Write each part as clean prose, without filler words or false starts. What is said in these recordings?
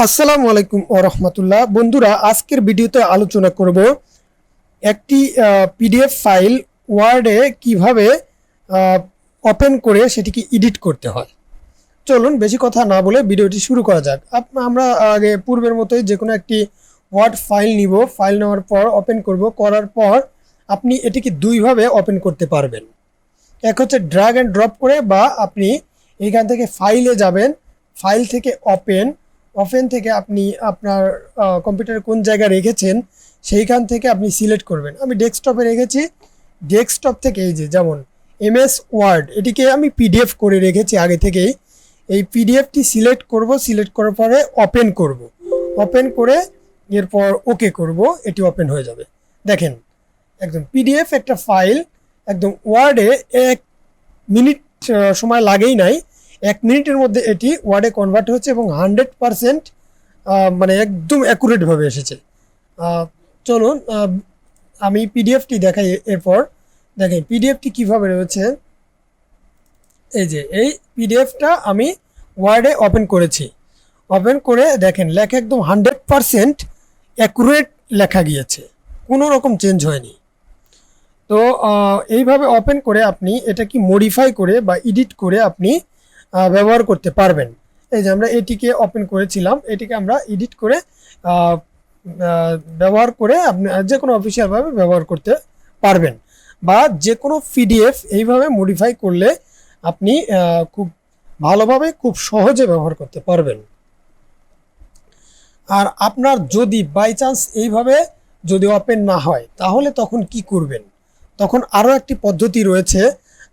আসসালামু আলাইকুম ওয়া রাহমাতুল্লাহ। বন্ধুরা, আজকের ভিডিওতে আলোচনা করব একটি পিডিএফ ফাইল ওয়ার্ডে কিভাবে ওপেন করে সেটিকে এডিট করতে হয়। চলুন বেশি কথা না বলে ভিডিওটি শুরু করা যাক। আমরা আগে পূর্বের মতোই যে কোনো একটি ওয়ার্ড ফাইল নিব। ফাইল নেওয়ার পর ওপেন করব। করার পর আপনি এটিকে দুইভাবে ওপেন করতে পারবেন। এক হচ্ছে ড্র্যাগ অ্যান্ড ড্রপ করে, বা আপনি এইখান থেকে ফাইলে যাবেন, ফাইল থেকে ওপেন থেকে আপনি আপনার কম্পিউটারে কোন জায়গায় রেখেছেন সেইখান থেকে আপনি সিলেক্ট করবেন। আমি ডেস্কটপে রেখেছি। ডেস্কটপ থেকে এই যে যেমন এমএস ওয়ার্ড, এটিকে আমি পিডিএফ করে রেখেছি আগে থেকেই। এই পিডিএফটি সিলেক্ট করব। সিলেক্ট করার পরে ওপেন করব। ওপেন করে এরপর ওকে করব। এটি ওপেন হয়ে যাবে। দেখেন, একদম পিডিএফ একটা ফাইল একদম ওয়ার্ডে 1 মিনিট সময় লাগেই নাই। 1 মিনিটের মধ্যে এটি ওয়ার্ডে কনভার্ট হচ্ছে এবং 100% মানে একদম অ্যাকুরেটভাবে এসেছে। চলুন আমি পিডিএফটি দেখাই। এরপর দেখেন পিডিএফটি কীভাবে রয়েছে। এই যে এই পিডিএফটা আমি ওয়ার্ডে ওপেন করেছি। ওপেন করে দেখেন লেখা একদম 100% অ্যাকুরেট লেখা গিয়েছে, কোনো রকম চেঞ্জ হয়নি। তো এইভাবে ওপেন করে আপনি এটা কি মডিফাই করে বা এডিট করে আপনি ব্যবহার করতে পারবেন। এই যে আমরা এটিকে ওপেন করেছিলাম, এটিকে আমরা এডিট করে ব্যবহার করে আপনি যে কোনো অফিসিয়ালভাবে ব্যবহার করতে পারবেন, বা যে কোনো পিডিএফ এইভাবে মডিফাই করলে আপনি খুব ভালোভাবে খুব সহজে ব্যবহার করতে পারবেন। আর আপনার যদি বাই চান্স এইভাবে যদি ওপেন না হয় তাহলে তখন কি করবেন? তখন আরও একটি পদ্ধতি রয়েছে।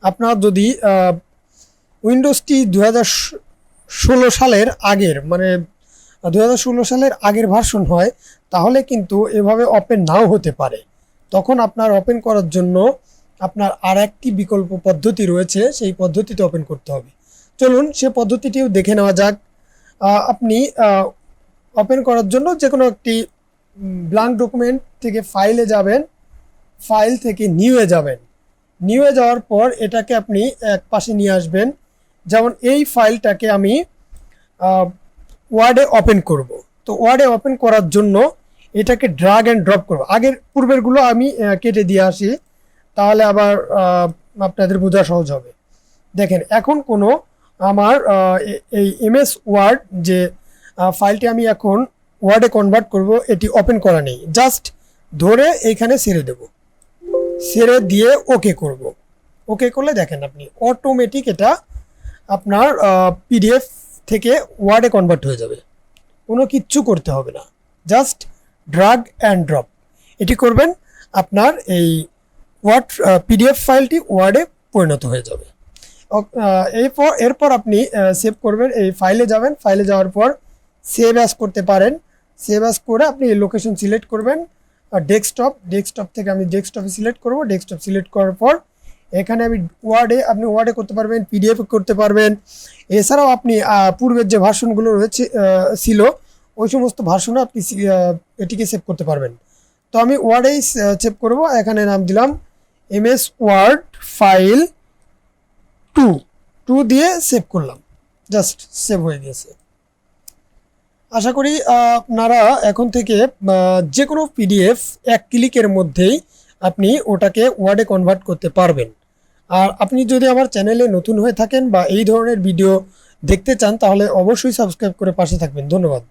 আপনার যদি উইন্ডোজটি 2016 সালের আগের, মানে 2016 সালের আগের ভার্সন হয়, তাহলে কিন্তু এভাবে ওপেন নাও হতে পারে। তখন আপনার ওপেন করার জন্য আপনার আর একটি বিকল্প পদ্ধতি রয়েছে, সেই পদ্ধতিতে ওপেন করতে হবে। চলুন সে পদ্ধতিটিও দেখে নেওয়া যাক। আপনি ওপেন করার জন্য যে কোনো একটি ব্ল্যাঙ্ক ডকুমেন্ট থেকে ফাইলে যাবেন, ফাইল থেকে নিউয়ে যাবেন। নিউয়ে যাওয়ার পর এটাকে আপনি এক পাশে নিয়ে আসবেন। যেমন এই ফাইলটাকে আমি ওয়ার্ডে ওপেন করব। তো ওয়ার্ডে ওপেন করার জন্য এটাকে ড্র্যাগ অ্যান্ড ড্রপ করব। আগের পূর্বেরগুলো আমি কেটে দিয়ে আসি, তাহলে আবার আপনাদের বোঝা সহজ হবে। দেখেন এখন কোনো আমার এই এমএস ওয়ার্ড যে ফাইলটি আমি এখন ওয়ার্ডে কনভার্ট করব, এটি ওপেন করা নেই। জাস্ট ধরে এইখানে ছেড়ে দেব, ছেড়ে দিয়ে ওকে করব। ওকে করলে দেখেন আপনি অটোমেটিক এটা আপনার পিডিএফ থেকে ওয়ার্ডে কনভার্ট হয়ে যাবে। কোনো কিচ্ছু করতে হবে না, জাস্ট ড্র্যাগ অ্যান্ড ড্রপ এটি করবেন, আপনার এই ওয়ার্ড পিডিএফ ফাইলটি ওয়ার্ডে পরিণত হয়ে যাবে। এরপর আপনি সেভ করবেন। এই ফাইলে যাবেন, ফাইলে যাওয়ার পর সেভ অ্যাজ করতে পারেন। সেভ অ্যাজ করে আপনি লোকেশন সিলেক্ট করবেন। ডেস্কটপ থেকে আমি ডেস্কটপে সিলেক্ট করব। ডেস্কটপ সিলেক্ট করার পর এখানে আপনি ওয়ার্ডে করতে পারবেন, পিডিএফ করতে পারবেন। এছাড়াও আপনি পূর্বের যে ভার্সনগুলো ছিল ওই সমস্ত ভার্সনে আপনি এটিকে সেভ করতে পারবেন। তো আমি ওয়ার্ডেই সেভ করব। এখানে নাম দিলাম এমএস ওয়ার্ড ফাইল 2 দিয়ে সেভ করলাম। জাস্ট সেভ হয়ে গেছে। আশা করি আপনারা এখন থেকে যে কোনো পিডিএফ 1 ক্লিকের মধ্যেই আপনি ওটাকে ওয়ার্ডে কনভার্ট করতে পারবেন। আর আপনি যদি আমার চ্যানেলে নতুন হয়ে থাকেন বা এই ধরনের ভিডিও দেখতে চান তাহলে অবশ্যই সাবস্ক্রাইব করে পাশে থাকবেন। ধন্যবাদ।